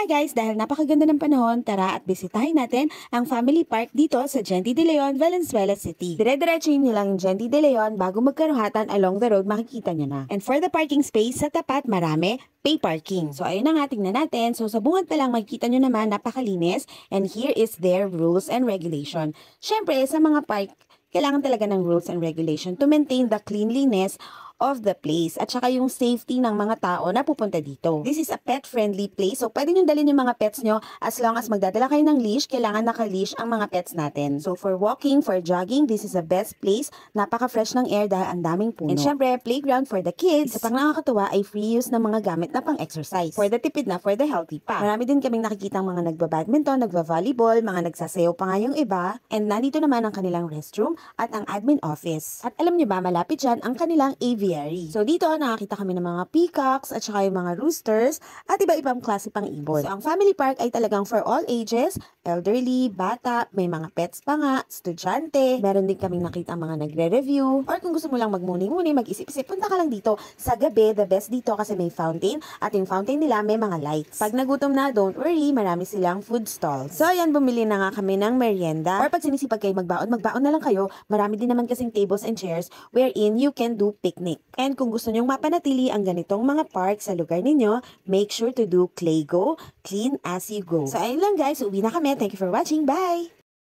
Hi guys! Dahil napakaganda ng panahon, tara at bisitahin natin ang family park dito sa Gente de Leon, Valenzuela City. Dire-diretsuhin niyo lang yung Gente de Leon bago magkaruhatan along the road, makikita niyo na. And for the parking space, sa tapat marami, pay parking. So ayun na nga, tingnan natin. So sa bungad pa lang makikita nyo naman, napakalinis. And here is their rules and regulation. Syempre, sa mga park, kailangan talaga ng rules and regulation to maintain the cleanliness of the place at saka yung safety ng mga tao na pupunta dito. This is a pet-friendly place, so pwede nyo dalhin yung mga pets nyo as long as magdadala kayo ng leash, kailangan naka-leash ang mga pets natin. So for walking, for jogging, this is the best place. Napaka-fresh ng air dahil ang daming puno. And syempre, playground for the kids. Isa pang nakakatuwa ay free use ng mga gamit na pang-exercise. For the tipid na, for the healthy pa. Marami din kaming nakikita mga nagba-badminton, nagba-volleyball, mga nagsasayaw pa nga yung iba. And nandito naman ang kanilang restroom at ang admin office. At alam nyo ba, malapit dyan ang kanilang aviary. So dito nakakita kami ng mga peacocks at saka yung mga roosters at iba-ibang klase pang ibon. So ang family park ay talagang for all ages, elderly, bata, may mga pets pa nga, estudyante, meron din kaming nakita mga nagre-review, or kung gusto mo lang magmuni-muni, mag-isip-isip, punta ka lang dito sa gabi. The best dito kasi may fountain at yung fountain nila may mga lights. Pag nagutom na, don't worry, marami silang food stalls. So ayan, bumili na nga kami ng merienda, or pag sinisipag kayo magbaon na lang kayo. Marami din naman kasing tables and chairs wherein you can do picnic. And kung gusto nyong mapanatili ang ganitong mga park sa lugar ninyo, make sure to do Claygo, clean as you go. So ayun lang guys, uwi na kami. Thank you for watching. Bye!